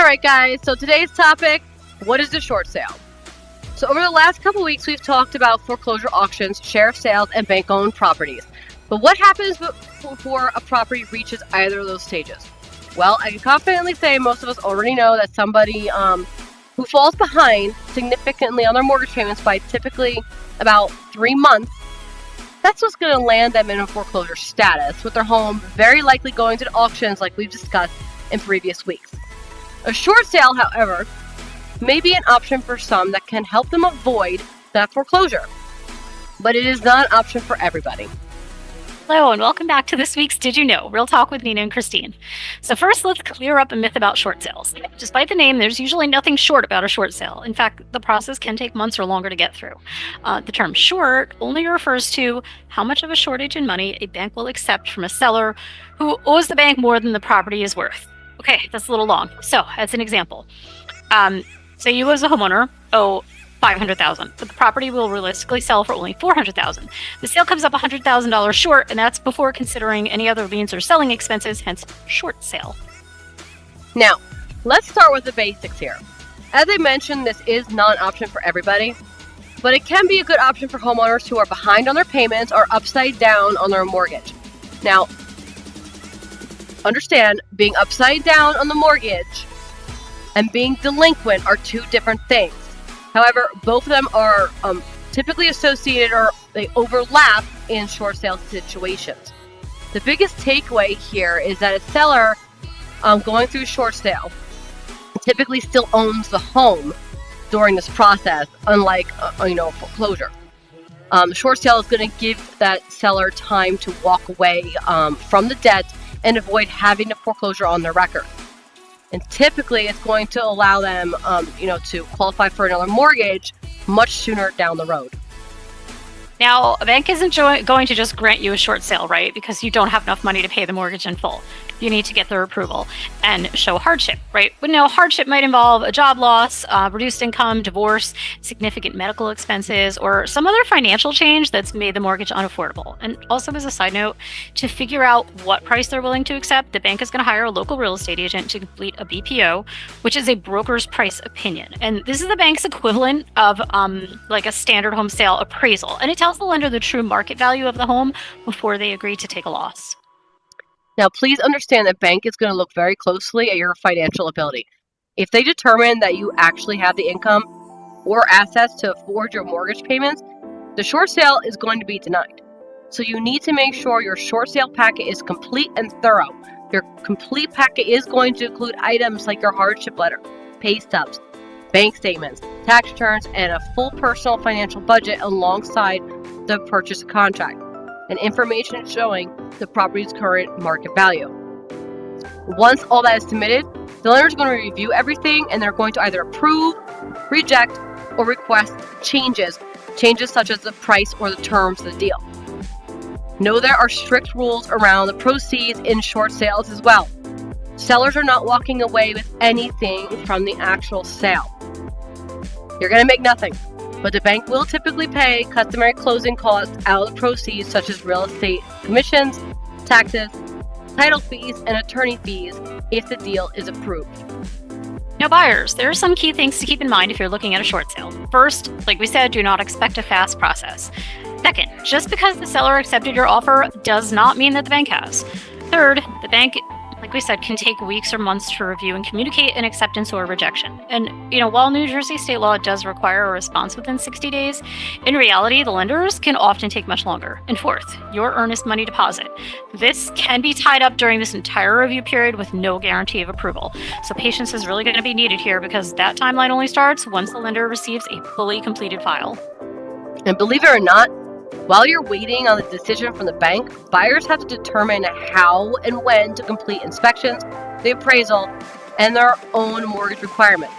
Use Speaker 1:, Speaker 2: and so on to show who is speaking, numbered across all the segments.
Speaker 1: right, guys, so today's topic, what is a short sale? So over the last couple weeks, we've talked about foreclosure auctions, sheriff sales, and bank-owned properties. But what happens before a property reaches either of those stages? Well, I can confidently say most of us already know that somebody who falls behind significantly on their mortgage payments by typically about 3 months, that's what's going to land them in a foreclosure status, with their home very likely going to the auctions like we've discussed in previous weeks. A short sale, however, may be an option for some that can help them avoid that foreclosure, but it is not an option for everybody.
Speaker 2: Hello, and welcome back to this week's Did You Know? Real Talk with Nina and Christine. So first, let's clear up a myth about short sales. Despite the name, there's usually nothing short about a short sale. In fact, the process can take months or longer to get through. The term short only refers to how much of a shortage in money a bank will accept from a seller who owes the bank more than the property is worth. Okay, that's a little long. So, as an example, say you as a homeowner owe $500,000, but the property will realistically sell for only $400,000. The sale comes up $100,000 short, and that's before considering any other liens or selling expenses, hence short sale.
Speaker 1: Now, let's start with the basics here. As I mentioned, this is not an option for everybody, but it can be a good option for homeowners who are behind on their payments or upside down on their mortgage. Now, understand, being upside down on the mortgage and being delinquent are two different things. However, both of them are typically associated, or they overlap in short sale situations. The biggest takeaway here is that a seller going through short sale typically still owns the home during this process, unlike foreclosure. Short sale is going to give that seller time to walk away from the debt and avoid having a foreclosure on their record. And typically, it's going to allow them, to qualify for another mortgage much sooner down the road.
Speaker 2: Now, a bank isn't going to just grant you a short sale, right? Because you don't have enough money to pay the mortgage in full. You need to get their approval and show hardship, right? But now, hardship might involve a job loss, reduced income, divorce, significant medical expenses, or some other financial change that's made the mortgage unaffordable. And also, as a side note, to figure out what price they're willing to accept, the bank is going to hire a local real estate agent to complete a BPO, which is a broker's price opinion. And this is the bank's equivalent of like a standard home sale appraisal. And it tells the lender the true market value of the home before they agree to take a loss.
Speaker 1: Now, please understand that bank is going to look very closely at your financial ability. If they determine that you actually have the income or assets to afford your mortgage payments, the short sale is going to be denied. So you need to make sure your short sale packet is complete and thorough. Your complete packet is going to include items like your hardship letter, pay stubs, bank statements, tax returns, and a full personal financial budget alongside the purchase contract, and information showing the property's current market value. Once all that is submitted, the lender is going to review everything, and they're going to either approve, reject, or request changes such as the price or the terms of the deal. Know there are strict rules around the proceeds in short sales as well. Sellers are not walking away with anything from the actual sale. You're going to make nothing, but the bank will typically pay customary closing costs out of the proceeds, such as real estate commissions, taxes, title fees, and attorney fees if the deal is approved.
Speaker 2: Now, buyers, there are some key things to keep in mind if you're looking at a short sale. First, like we said, do not expect a fast process. Second, just because the seller accepted your offer does not mean that the bank has. Third, the bank, like we said, can take weeks or months to review and communicate an acceptance or rejection. And, while New Jersey state law does require a response within 60 days, in reality, the lenders can often take much longer. And fourth, your earnest money deposit. This can be tied up during this entire review period with no guarantee of approval. So patience is really going to be needed here, because that timeline only starts once the lender receives a fully completed file.
Speaker 1: And believe it or not, while you're waiting on the decision from the bank, buyers have to determine how and when to complete inspections, the appraisal, and their own mortgage requirements.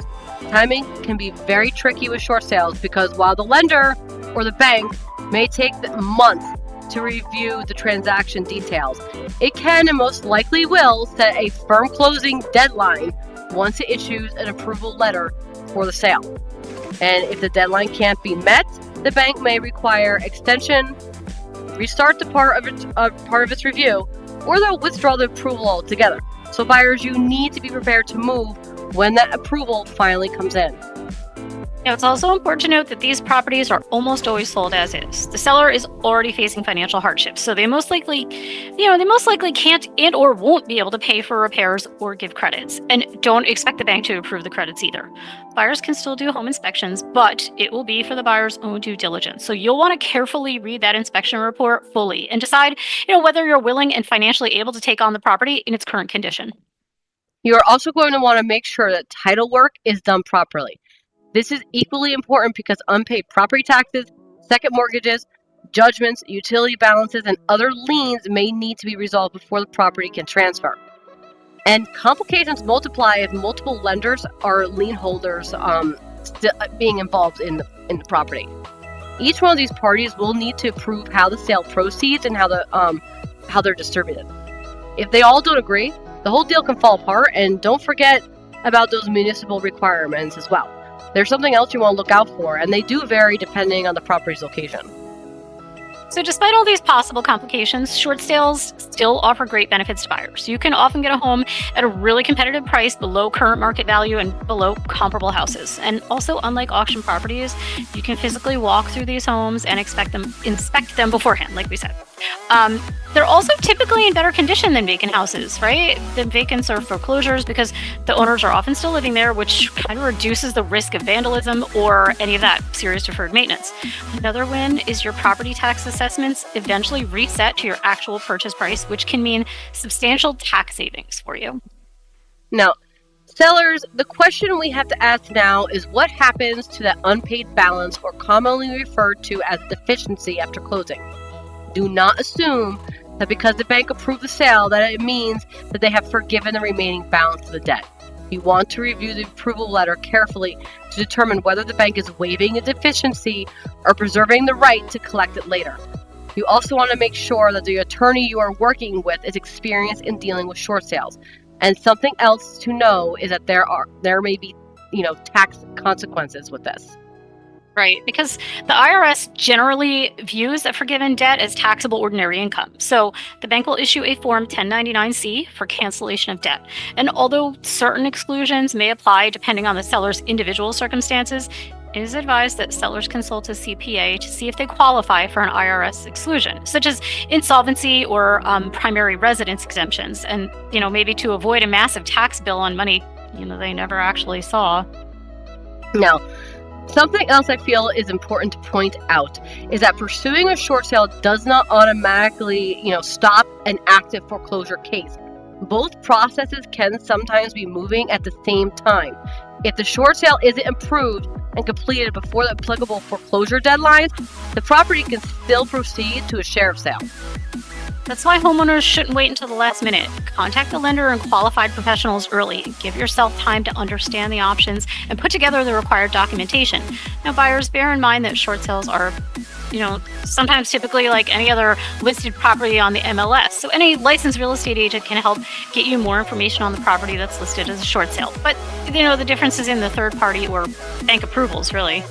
Speaker 1: Timing can be very tricky with short sales, because while the lender or the bank may take months to review the transaction details, it can and most likely will set a firm closing deadline once it issues an approval letter for the sale. And if the deadline can't be met, the bank may require extension, restart the part of its review, or they'll withdraw the approval altogether. So buyers, you need to be prepared to move when that approval finally comes in.
Speaker 2: Now, it's also important to note that these properties are almost always sold as is. The seller is already facing financial hardship, so they most likely can't and or won't be able to pay for repairs or give credits. And don't expect the bank to approve the credits either. Buyers can still do home inspections, but it will be for the buyer's own due diligence. So you'll want to carefully read that inspection report fully and decide, whether you're willing and financially able to take on the property in its current condition.
Speaker 1: You are also going to want to make sure that title work is done properly. This is equally important because unpaid property taxes, second mortgages, judgments, utility balances, and other liens may need to be resolved before the property can transfer. And complications multiply if multiple lenders or lien holders being involved in the property. Each one of these parties will need to prove how the sale proceeds and how they're distributed. If they all don't agree, the whole deal can fall apart. And don't forget about those municipal requirements as well. There's something else you want to look out for, and they do vary depending on the property's location.
Speaker 2: So despite all these possible complications, short sales still offer great benefits to buyers. You can often get a home at a really competitive price below current market value and below comparable houses. And also, unlike auction properties, you can physically walk through these homes and inspect them beforehand, like we said. They're also typically in better condition than vacant houses, right? Than vacants or foreclosures, because the owners are often still living there, which kind of reduces the risk of vandalism or any of that serious deferred maintenance. Another win is your property tax assessments eventually reset to your actual purchase price, which can mean substantial tax savings for you.
Speaker 1: Now, sellers, the question we have to ask now is what happens to that unpaid balance, or commonly referred to as deficiency, after closing? Do not assume that because the bank approved the sale that it means that they have forgiven the remaining balance of the debt. You want to review the approval letter carefully to determine whether the bank is waiving a deficiency or preserving the right to collect it later. You also want to make sure that the attorney you are working with is experienced in dealing with short sales. And something else to know is that there may be, tax consequences with this.
Speaker 2: Right, because the IRS generally views a forgiven debt as taxable ordinary income. So the bank will issue a Form 1099-C for cancellation of debt. And although certain exclusions may apply depending on the seller's individual circumstances, it is advised that sellers consult a CPA to see if they qualify for an IRS exclusion, such as insolvency or primary residence exemptions, and maybe to avoid a massive tax bill on money they never actually saw.
Speaker 1: Now, something else I feel is important to point out is that pursuing a short sale does not automatically, stop an active foreclosure case. Both processes can sometimes be moving at the same time. If the short sale isn't approved and completed before the applicable foreclosure deadlines, the property can still proceed to a sheriff's sale.
Speaker 2: That's why homeowners shouldn't wait until the last minute. Contact the lender and qualified professionals early. Give yourself time to understand the options and put together the required documentation. Now, buyers, bear in mind that short sales are, sometimes typically like any other listed property on the MLS. So any licensed real estate agent can help get you more information on the property that's listed as a short sale. But, the difference is in the third party or bank approvals, really.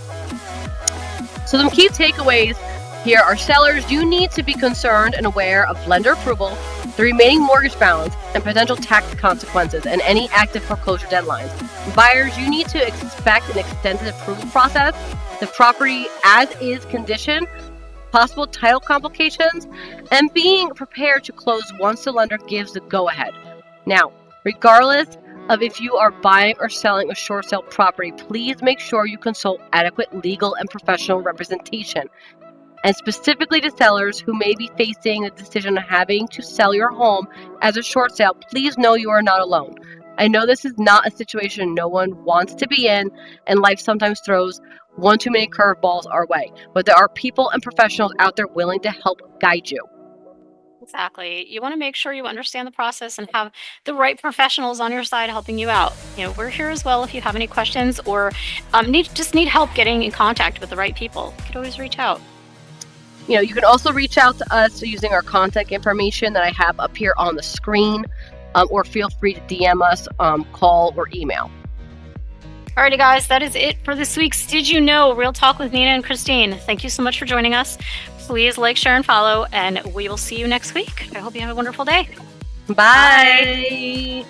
Speaker 1: So the key takeaways here are: sellers, you need to be concerned and aware of lender approval, the remaining mortgage balance, and potential tax consequences, and any active foreclosure deadlines. Buyers, you need to expect an extended approval process, the property as is condition, possible title complications, and being prepared to close once the lender gives the go-ahead. Now, regardless of if you are buying or selling a short sale property, please make sure you consult adequate legal and professional representation. And specifically to sellers who may be facing the decision of having to sell your home as a short sale, please know you are not alone. I know this is not a situation no one wants to be in, and life sometimes throws one too many curveballs our way. But there are people and professionals out there willing to help guide you.
Speaker 2: Exactly. You want to make sure you understand the process and have the right professionals on your side helping you out. We're here as well if you have any questions or need help getting in contact with the right people. You could always reach out.
Speaker 1: You can also reach out to us using our contact information that I have up here on the screen, or feel free to DM us, call, or email.
Speaker 2: Alrighty, guys, that is it for this week's Did You Know? Real Talk with Nina and Christine. Thank you so much for joining us. Please like, share, and follow, and we will see you next week. I hope you have a wonderful day.
Speaker 1: Bye.